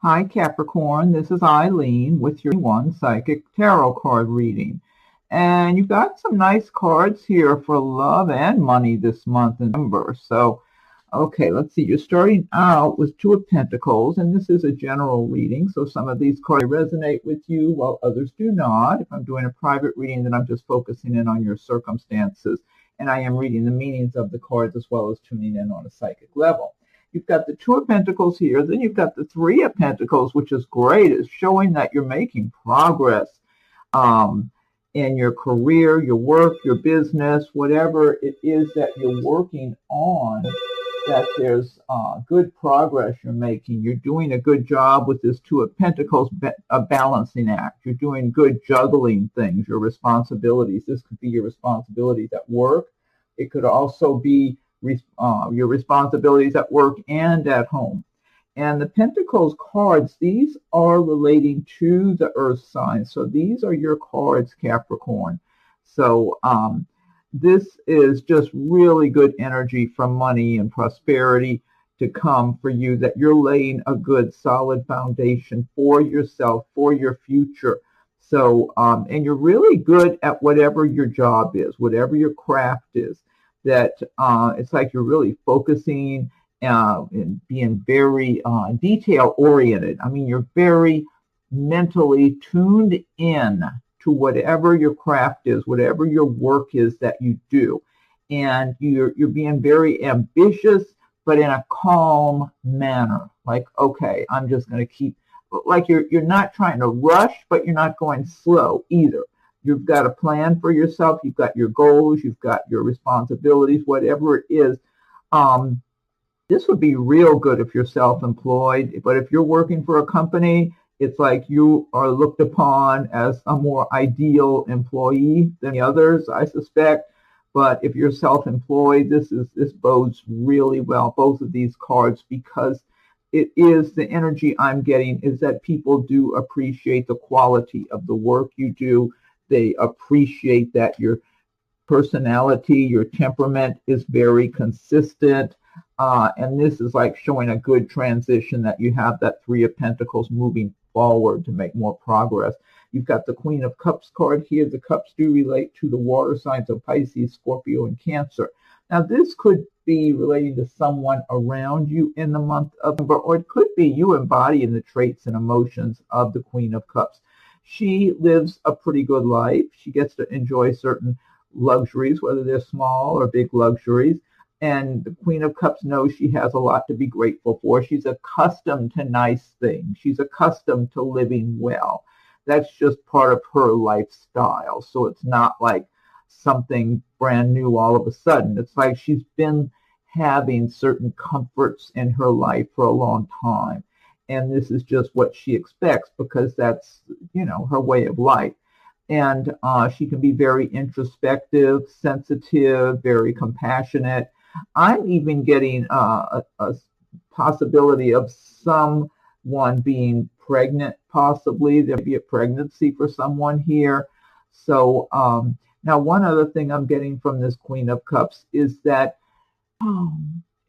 Hi, Capricorn. This is Eileen with your one psychic tarot card reading. And you've got some nice cards here for love and money this month in November. So, okay, let's see. You're starting out with Two of Pentacles, and this is a general reading. So some of these cards resonate with you while others do not. If I'm doing a private reading, then I'm just focusing in on your circumstances. And I am reading the meanings of the cards as well as tuning in on a psychic level. You've got the Two of Pentacles here. Then you've got the Three of Pentacles, which is great. It's showing that you're making progress in your career, your work, your business, whatever it is that you're working on, that there's good progress you're making. You're doing a good job with this Two of Pentacles, a balancing act. You're doing good juggling things, your responsibilities. This could be your responsibilities at work. It could also be your responsibilities at work and at home. And the Pentacles cards, these are relating to the earth signs. So these are your cards, Capricorn. So this is just really good energy from money and prosperity to come for you, that you're laying a good solid foundation for yourself, for your future. So, and you're really good at whatever your job is, whatever your craft is. That it's like you're really focusing and being very detail oriented. I mean, you're very mentally tuned in to whatever your craft is, whatever your work is that you do. And you're being very ambitious, but in a calm manner. Like, okay, I'm just going to keep, like you're not trying to rush, but you're not going slow either. You've got a plan for yourself. You've got your goals. You've got your responsibilities, whatever it is. This would be real good if you're self-employed. But if you're working for a company, it's like you are looked upon as a more ideal employee than the others, I suspect. But if you're self-employed, this bodes really well, both of these cards, because it is the energy I'm getting is that people do appreciate the quality of the work you do. They appreciate that your personality, your temperament is very consistent. And this is like showing a good transition, that you have that Three of Pentacles moving forward to make more progress. You've got the Queen of Cups card here. The cups do relate to the water signs of Pisces, Scorpio, and Cancer. Now, this could be relating to someone around you in the month of November, or it could be you embodying the traits and emotions of the Queen of Cups. She lives a pretty good life. She gets to enjoy certain luxuries, whether they're small or big luxuries. And the Queen of Cups knows she has a lot to be grateful for. She's accustomed to nice things. She's accustomed to living well. That's just part of her lifestyle. So it's not like something brand new all of a sudden. It's like she's been having certain comforts in her life for a long time. And this is just what she expects, because that's, her way of life. And she can be very introspective, sensitive, very compassionate. I'm even getting a possibility of someone being pregnant, possibly. There may be a pregnancy for someone here. So now one other thing I'm getting from this Queen of Cups is that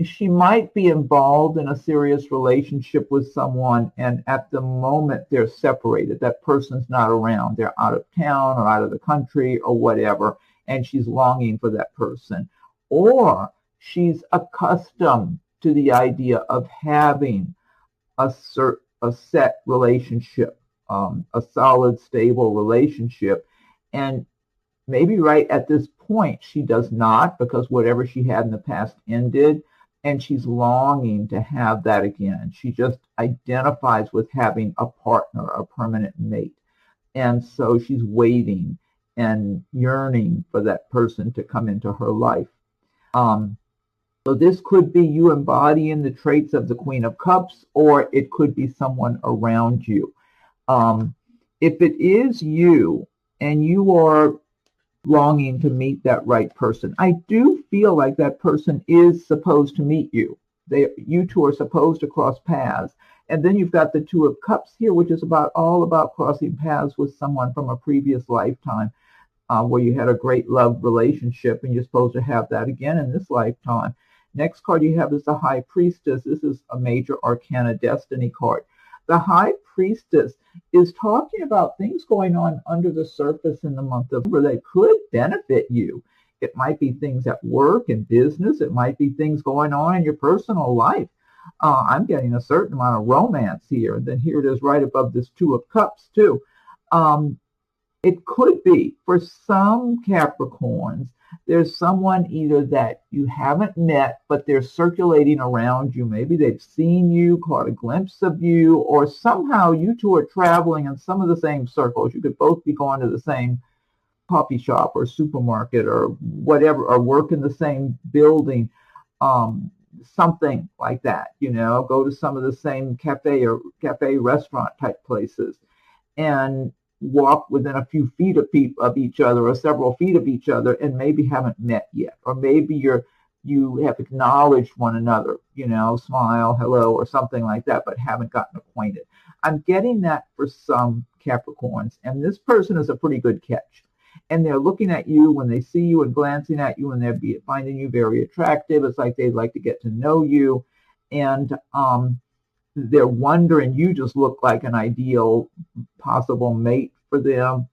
she might be involved in a serious relationship with someone, and at the moment they're separated. That person's not around. They're out of town or out of the country or whatever, and she's longing for that person. Or she's accustomed to the idea of having a set relationship, a solid, stable relationship. And maybe right at this point she does not, because whatever she had in the past ended. And she's longing to have that again. She just identifies with having a partner, a permanent mate. And so she's waiting and yearning for that person to come into her life. So this could be you embodying the traits of the Queen of Cups, or it could be someone around you. If it is you and you are longing to meet that right person, I do feel like that person is supposed to meet you. You two are supposed to cross paths. And then you've got the Two of Cups here, which is all about crossing paths with someone from a previous lifetime, where you had a great love relationship, and you're supposed to have that again in this lifetime. Next card you have is the High Priestess. This is a major arcana destiny card. The High Priestess is talking about things going on under the surface in the month of November that could benefit you. It might be things at work and business. It might be things going on in your personal life. I'm getting a certain amount of romance here. And then here it is right above this Two of Cups too. It could be for some Capricorns, there's someone either that you haven't met, but they're circulating around you. Maybe they've seen you, caught a glimpse of you, or somehow you two are traveling in some of the same circles. You could both be going to the same coffee shop or supermarket or whatever, or work in the same building, something like that, go to some of the same cafe restaurant type places and walk within a few feet of each other or several feet of each other and maybe haven't met yet, or maybe you have acknowledged one another, smile, hello, or something like that, but haven't gotten acquainted. I'm getting that for some Capricorns, and this person is a pretty good catch. And they're looking at you when they see you and glancing at you, and they're finding you very attractive. It's like they'd like to get to know you, and they're wondering, you just look like an ideal possible mate for them,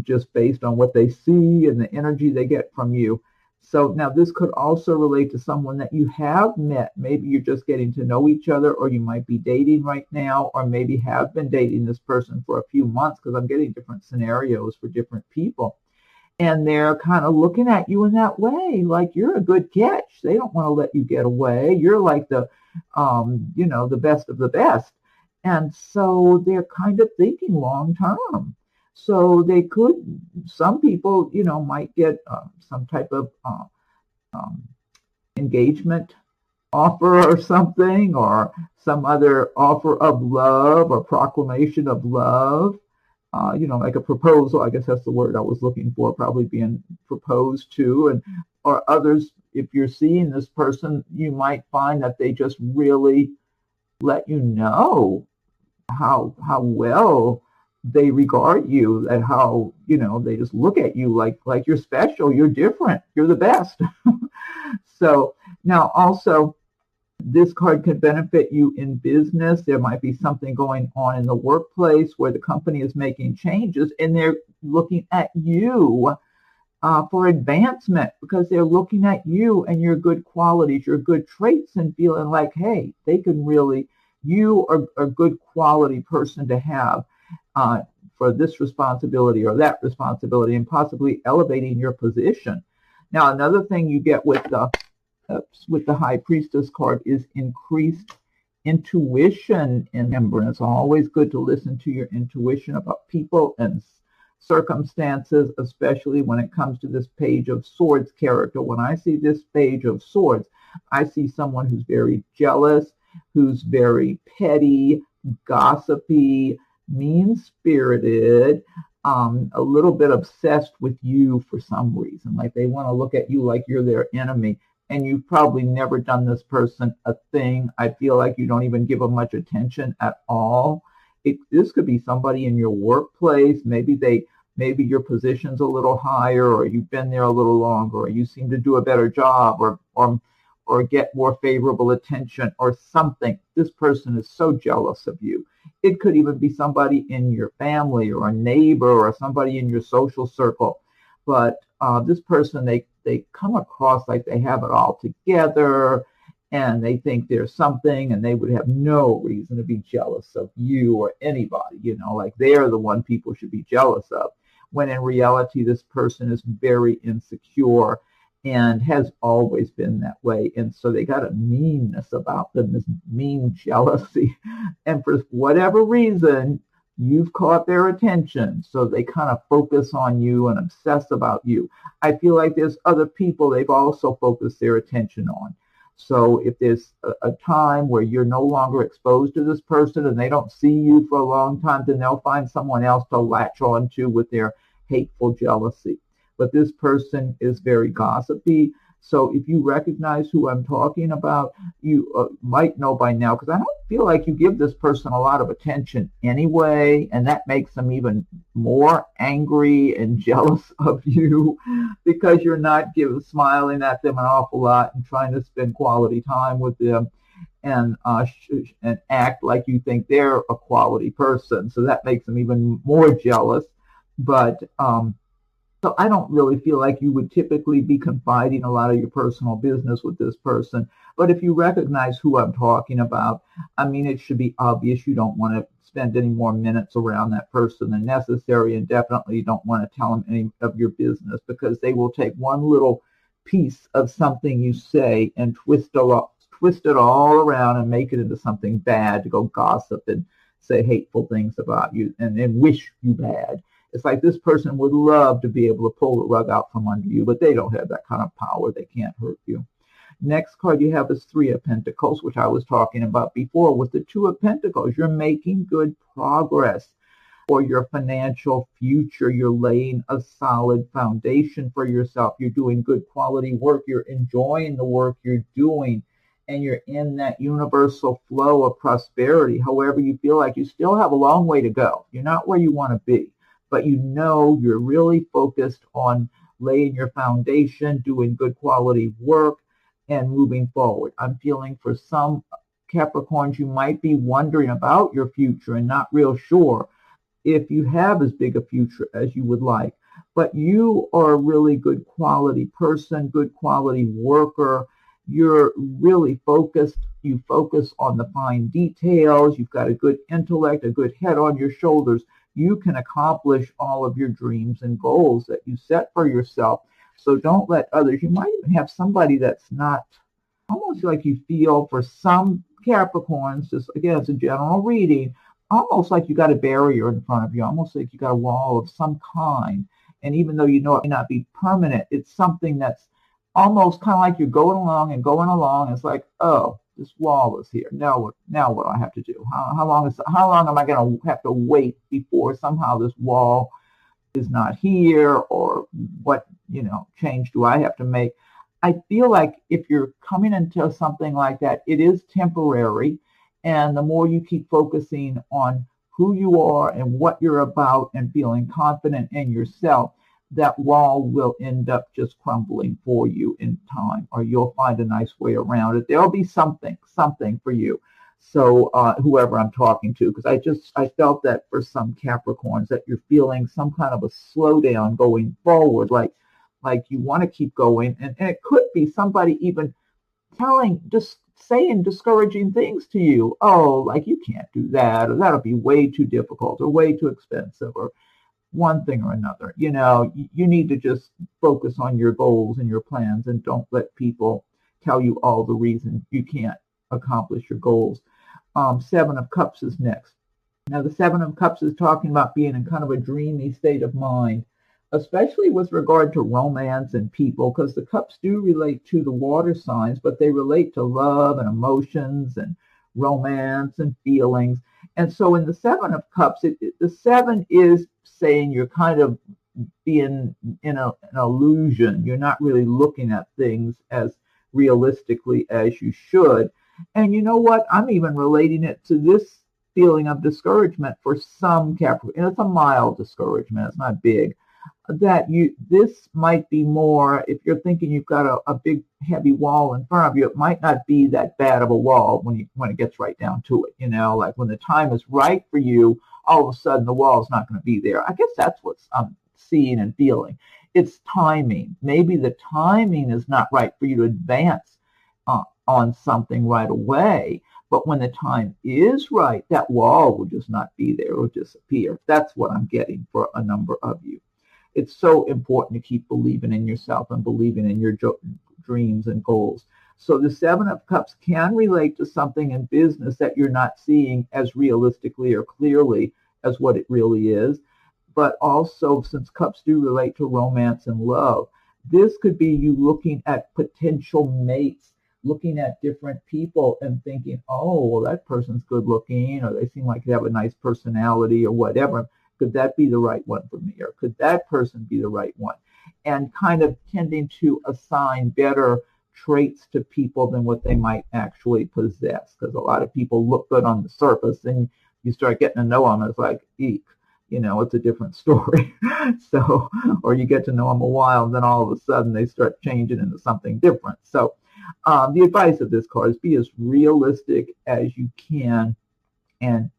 just based on what they see and the energy they get from you. So now this could also relate to someone that you have met. Maybe you're just getting to know each other, or you might be dating right now, or maybe have been dating this person for a few months, because I'm getting different scenarios for different people. And they're kind of looking at you in that way, like you're a good catch. They don't want to let you get away. You're like the best of the best. And so they're kind of thinking long term. So they could, some people, might get some type of engagement offer or something, or some other offer of love or proclamation of love, like a proposal. I guess that's the word I was looking for, probably being proposed to. And or others, if you're seeing this person, you might find that they just really let you know how well they regard you, and how, they just look at you like you're special, you're different, you're the best. So now also, this card can benefit you in business. There might be something going on in the workplace where the company is making changes, and they're looking at you for advancement, because they're looking at you and your good qualities, your good traits, and feeling like, hey, they can really, you are a good quality person to have for this responsibility or that responsibility, and possibly elevating your position. Now, another thing you get with the High Priestess card is increased intuition. And remember, it's always good to listen to your intuition about people and circumstances, especially when it comes to this Page of Swords character. When I see this Page of Swords, I see someone who's very jealous, who's very petty, gossipy, mean-spirited, a little bit obsessed with you for some reason. Like they want to look at you like you're their enemy. And you've probably never done this person a thing. I feel like you don't even give them much attention at all. This could be somebody in your workplace. Maybe your position's a little higher, or you've been there a little longer, or you seem to do a better job, or get more favorable attention or something. This person is so jealous of you. It could even be somebody in your family, or a neighbor, or somebody in your social circle. But this person, they come across like they have it all together, and they think there's something, and they would have no reason to be jealous of you or anybody, like they're the one people should be jealous of. When in reality, this person is very insecure and has always been that way. And so they got a meanness about them, this mean jealousy. And for whatever reason, you've caught their attention. So they kind of focus on you and obsess about you. I feel like there's other people they've also focused their attention on. So if there's a time where you're no longer exposed to this person and they don't see you for a long time, then they'll find someone else to latch on to with their hateful jealousy. But this person is very gossipy. So if you recognize who I'm talking about, you might know by now, because I don't feel like you give this person a lot of attention anyway, and that makes them even more angry and jealous of you, because you're not smiling at them an awful lot and trying to spend quality time with them. and act like you think they're a quality person. So that makes them even more jealous. But so I don't really feel like you would typically be confiding a lot of your personal business with this person. But if you recognize who I'm talking about, I mean, it should be obvious you don't want to spend any more minutes around that person than necessary, and definitely you don't want to tell them any of your business, because they will take one little piece of something you say and twist it all around and make it into something bad, to go gossip and say hateful things about you and then wish you bad. It's like this person would love to be able to pull the rug out from under you, but they don't have that kind of power. They can't hurt you. Next card you have is Three of Pentacles, which I was talking about before. With the Two of Pentacles, you're making good progress for your financial future. You're laying a solid foundation for yourself. You're doing good quality work. You're enjoying the work you're doing, and you're in that universal flow of prosperity. However, you feel like you still have a long way to go. You're not where you want to be, but you know you're really focused on laying your foundation, doing good quality work, and moving forward. I'm feeling for some Capricorns, you might be wondering about your future and not real sure if you have as big a future as you would like. But you are a really good quality person, good quality worker. You're really focused. You focus on the fine details. You've got a good intellect, a good head on your shoulders. You can accomplish all of your dreams and goals that you set for yourself. So don't let others, you might even have somebody that's not, almost like you feel for some Capricorns, just again, it's a general reading, almost like you got a barrier in front of you, almost like you got a wall of some kind. And even though you know it may not be permanent, it's something that's almost kind of like you're going along and going along. It's like, oh, this wall is here. Now what do I have to do? How long am I going to have to wait before somehow this wall is not here, or what, change do I have to make? I feel like if you're coming into something like that, it is temporary. And the more you keep focusing on who you are and what you're about and feeling confident in yourself, that wall will end up just crumbling for you in time, or you'll find a nice way around it. There'll be something for you. So whoever I'm talking to, because I felt that for some Capricorns that you're feeling some kind of a slowdown going forward, like you want to keep going. And it could be somebody even just saying discouraging things to you. Oh, like you can't do that, or that'll be way too difficult, or way too expensive, or one thing or another. You need to just focus on your goals and your plans, and don't let people tell you all the reasons you can't accomplish your goals. Seven of Cups is next. Now, the Seven of Cups is talking about being in kind of a dreamy state of mind, especially with regard to romance and people, because the cups do relate to the water signs, but they relate to love and emotions and romance and feelings. And so in the Seven of Cups, the seven is saying you're kind of being in an illusion. You're not really looking at things as realistically as you should. And you know what? I'm even relating it to this feeling of discouragement for some Capricorn. And it's a mild discouragement. It's not big. This might be more, if you're thinking you've got a big heavy wall in front of you, it might not be that bad of a wall when it gets right down to it. Like when the time is right for you, all of a sudden the wall is not going to be there. I guess that's what I'm seeing and feeling. It's timing. Maybe the timing is not right for you to advance on something right away. But when the time is right, that wall will just not be there. It will disappear. That's what I'm getting for a number of you. It's so important to keep believing in yourself and believing in your dreams and goals. So the Seven of Cups can relate to something in business that you're not seeing as realistically or clearly as what it really is. But also, since cups do relate to romance and love, this could be you looking at potential mates, looking at different people and thinking, oh, well, that person's good looking, or they seem like they have a nice personality, or whatever. Could that be the right one for me? Or could that person be the right one? And kind of tending to assign better traits to people than what they might actually possess. Because a lot of people look good on the surface, and you start getting to know them, it's like, eek, it's a different story. So, or you get to know them a while, and then all of a sudden they start changing into something different. So The advice of this card is be as realistic as you can. And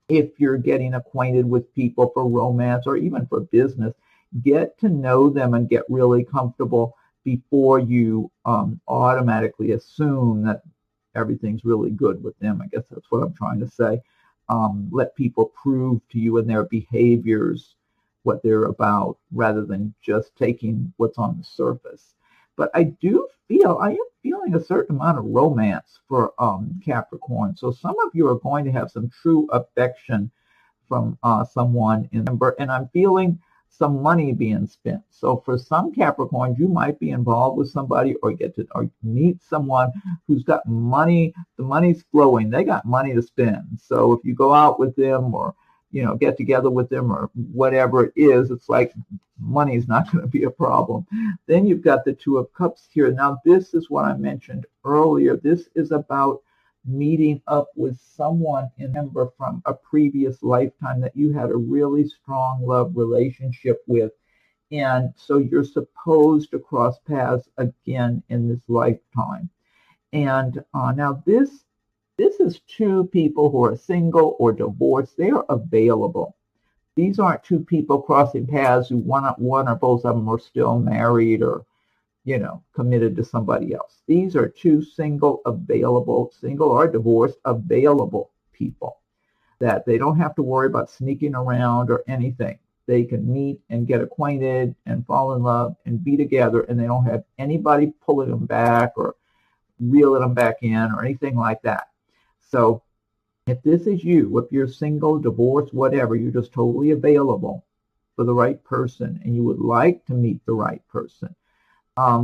if you're getting acquainted with people for romance or even for business, get to know them and get really comfortable before you automatically assume that everything's really good with them. I guess that's what I'm trying to say. Let people prove to you in their behaviors what they're about rather than just taking what's on the surface. But I am feeling a certain amount of romance for Capricorn. So some of you are going to have some true affection from someone in December, and I'm feeling some money being spent. So for some Capricorns, you might be involved with somebody or meet someone who's got money. The money's flowing. They got money to spend. So if you go out with them or get together with them or whatever it is, it's like money is not going to be a problem. Then you've got the Two of Cups here. Now, this is what I mentioned earlier. This is about meeting up with someone from a previous lifetime that you had a really strong love relationship with. And so you're supposed to cross paths again in this lifetime. And now this is two people who are single or divorced. They are available. These aren't two people crossing paths who one or both of them are still married or, committed to somebody else. These are two single or divorced, available people that they don't have to worry about sneaking around or anything. They can meet and get acquainted and fall in love and be together, and they don't have anybody pulling them back or reeling them back in or anything like that. So if this is you, if you're single, divorced, whatever, you're just totally available for the right person and you would like to meet the right person,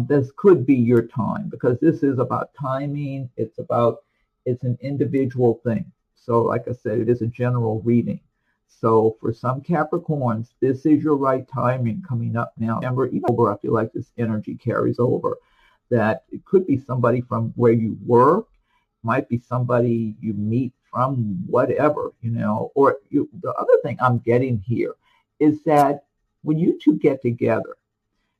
this could be your time, because this is about timing. It's an individual thing. So like I said, it is a general reading. So for some Capricorns, this is your right timing coming up now. Remember, even over, I feel like this energy carries over, that it could be somebody from where you work, might be somebody you meet from whatever, or the other thing I'm getting here is that when you two get together,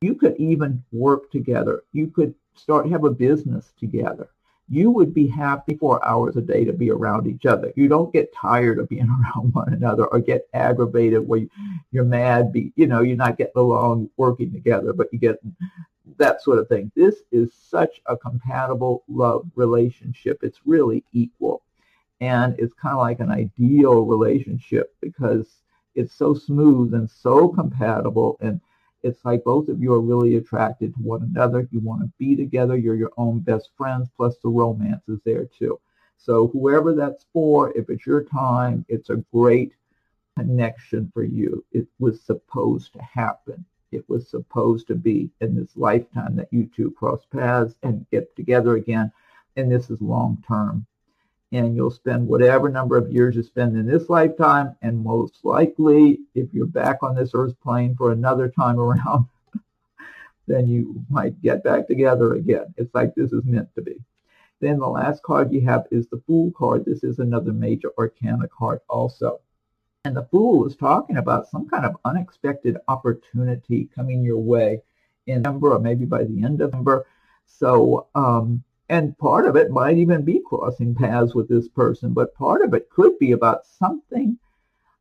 you could even work together. You could have a business together. You would be happy 4 hours a day to be around each other. You don't get tired of being around one another or get aggravated where you're mad, you're not getting along working together, but you get that sort of thing. This is such a compatible love relationship. It's really equal. And it's kind of like an ideal relationship because it's so smooth and so compatible. And it's like both of you are really attracted to one another. You want to be together. You're your own best friends, plus the romance is there too. So whoever that's for, if it's your time, it's a great connection for you. It was supposed to happen. It was supposed to be in this lifetime that you two cross paths and get together again. And this is long term. And you'll spend whatever number of years you spend in this lifetime. And most likely, if you're back on this earth plane for another time around, then you might get back together again. It's like this is meant to be. Then the last card you have is the Fool card. This is another major arcana card also. And the Fool is talking about some kind of unexpected opportunity coming your way in November or maybe by the end of November. So, and part of it might even be crossing paths with this person, but part of it could be about something.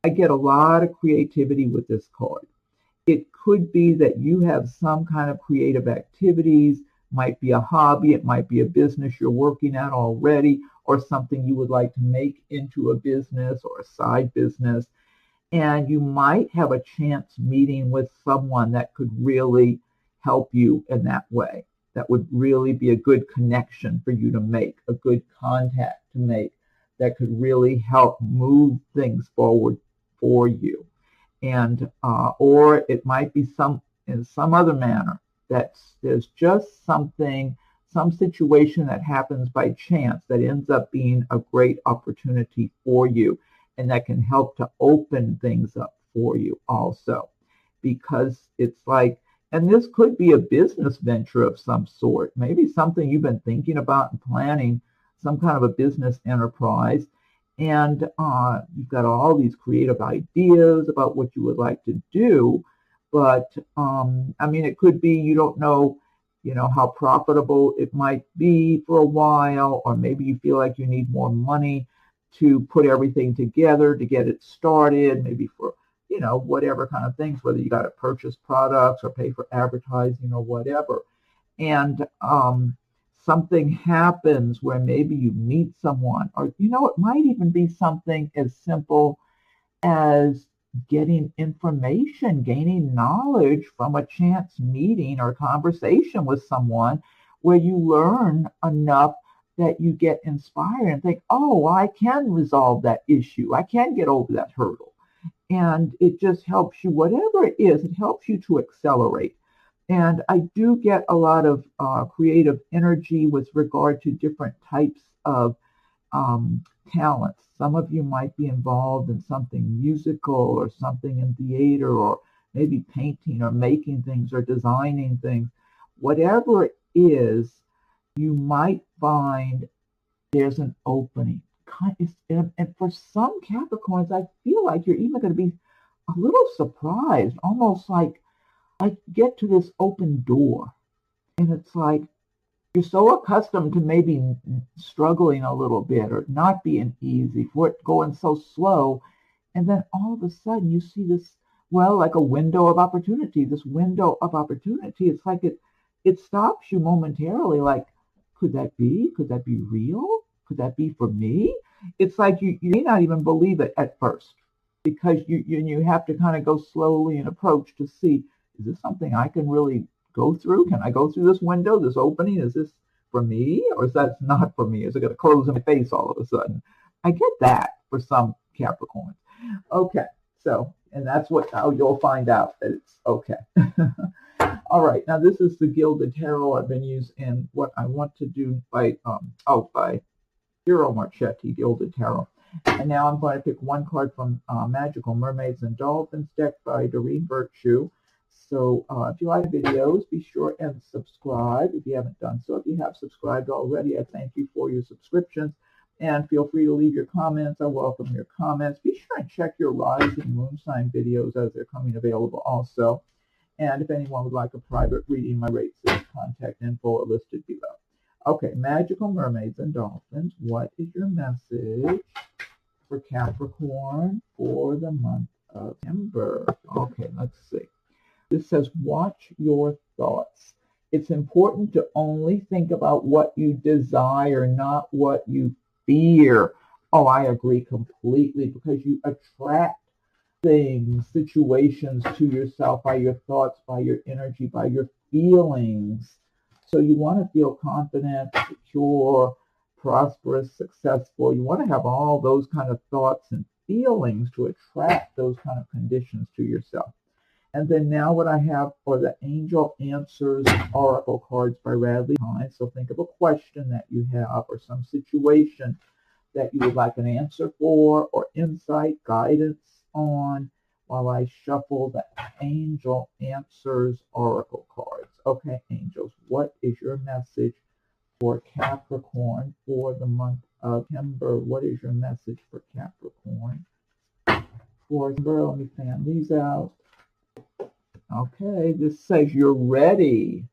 I get a lot of creativity with this card. It could be that you have some kind of creative activities, might be a hobby, it might be a business you're working at already, or something you would like to make into a business or a side business. And you might have a chance meeting with someone that could really help you in that way. That would really be a good connection for you to make, a good contact to make that could really help move things forward for you. And or it might be in some other manner that there's just some situation that happens by chance that ends up being a great opportunity for you, and that can help to open things up for you also. Because it's like, and this could be a business venture of some sort, maybe something you've been thinking about and planning, some kind of a business enterprise. And you've got all these creative ideas about what you would like to do. But, I mean, it could be you don't know how profitable it might be for a while, or maybe you feel like you need more money to put everything together to get it started, maybe for, whatever kind of things, whether you got to purchase products or pay for advertising or whatever. And something happens where maybe you meet someone, or, it might even be something as simple as getting information, gaining knowledge from a chance meeting or conversation with someone where you learn enough that you get inspired and think, oh, I can resolve that issue. I can get over that hurdle. And it just helps you, whatever it is, it helps you to accelerate. And I do get a lot of creative energy with regard to different types of talents. Some of you might be involved in something musical or something in theater, or maybe painting or making things or designing things. Whatever it is, you might find there's an opening. And for some Capricorns, I feel like you're even going to be a little surprised, almost like I get to this open door. And it's like, you're so accustomed to maybe struggling a little bit or not being easy, for it going so slow. And then all of a sudden you see this, like a window of opportunity, this window of opportunity. It's like it stops you momentarily. Like, could that be? Could that be real? Could that be for me? It's like you may not even believe it at first, because you have to kind of go slowly and approach to see, is this something I can really go through? Can I go through this window, this opening? Is this for me, or is that not for me? Is it going to close in my face all of a sudden? I get that for some Capricorns. Okay, so, and that's how you'll find out that it's okay. All right, now this is the Gilded Tarot I've been using, and what I want to do by Hero Marchetti Gilded Tarot. And now I'm going to pick one card from Magical Mermaids and Dolphins deck by Doreen Virtue. So if you like videos, be sure and subscribe if you haven't done so. If you have subscribed already, I thank you for your subscriptions. And feel free to leave your comments. I welcome your comments. Be sure and check your rising moon sign videos as they're coming available also. And if anyone would like a private reading, my rates and contact info are listed below. Okay, Magical Mermaids and Dolphins, what is your message for Capricorn for the month of September? Okay, let's see. This says, watch your thoughts. It's important to only think about what you desire, not what you fear. Oh, I agree completely, because you attract things, situations to yourself by your thoughts, by your energy, by your feelings. So you want to feel confident, secure, prosperous, successful. You want to have all those kind of thoughts and feelings to attract those kind of conditions to yourself. And then now what I have are the Angel Answers Oracle cards by Radley Hines. So think of a question that you have, or some situation that you would like an answer for, or insight, guidance on, while I shuffle the Angel Answers Oracle cards. Okay, angels, what is your message for Capricorn for the month of September? What is your message for Capricorn for September? Let me fan these out. Okay, this says you're ready.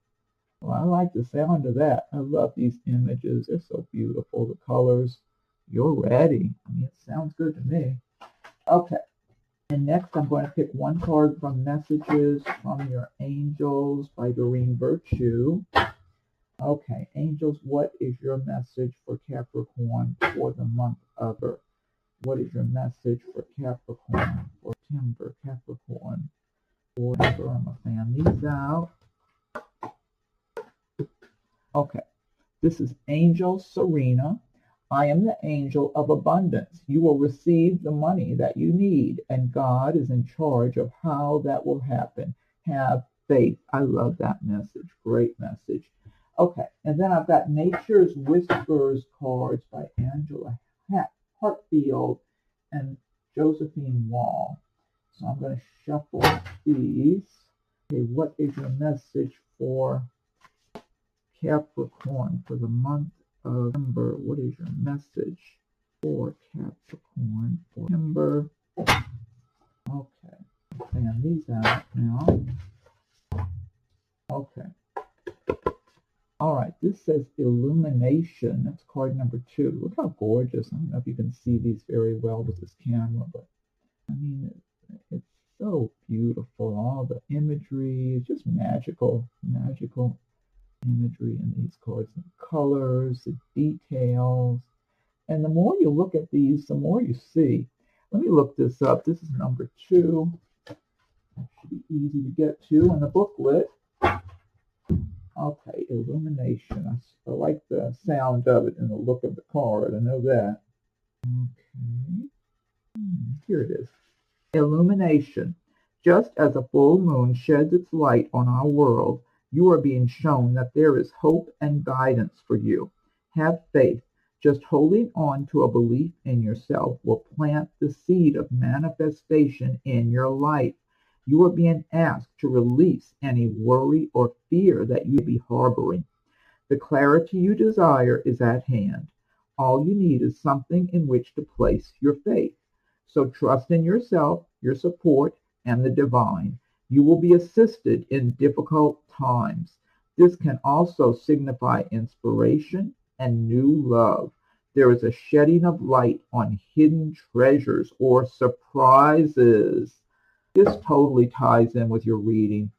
Well, I like the sound of that. I love these images. They're so beautiful, the colors. You're ready. I mean, it sounds good to me. Okay. And next, I'm going to pick one card from Messages from Your Angels by Doreen Virtue. Okay, angels, what is your message for Capricorn for the month of September? What is your message for Capricorn for September? Capricorn for September. I'm going to fan these out. Okay, this is Angel Serena. I am the angel of abundance. You will receive the money that you need, and God is in charge of how that will happen. Have faith. I love that message. Great message. Okay, and then I've got Nature's Whispers cards by Angela Hartfield and Josephine Wall. So I'm going to shuffle these. Okay, what is your message for Capricorn for the month of September? What is your message for Capricorn for September? Okay, fan these out now. Okay. All right, this says illumination. That's card number 2. Look how gorgeous. I don't know if you can see these very well with this camera, but I mean, it's so beautiful. All the imagery is just magical, magical imagery in these cards, the colors, the details. And the more you look at these, the more you see. Let me look this up. This is number 2. It should be easy to get to in the booklet. Okay, illumination. I like the sound of it and the look of the card. I know that. Okay. Here it is. Illumination. Just as a full moon sheds its light on our world, you are being shown that there is hope and guidance for you. Have faith. Just holding on to a belief in yourself will plant the seed of manifestation in your life. You are being asked to release any worry or fear that you may be harboring. The clarity you desire is at hand. All you need is something in which to place your faith. So trust in yourself, your support, and the divine. You will be assisted in difficult times. This can also signify inspiration and new love. There is a shedding of light on hidden treasures or surprises. This totally ties in with your reading.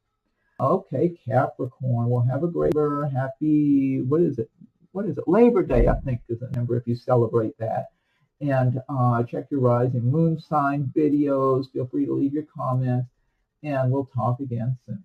Okay, Capricorn. Well, have a great, happy, what is it? Labor Day, I think, is a number if you celebrate that. And check your rising moon sign videos. Feel free to leave your comments, and we'll talk again soon.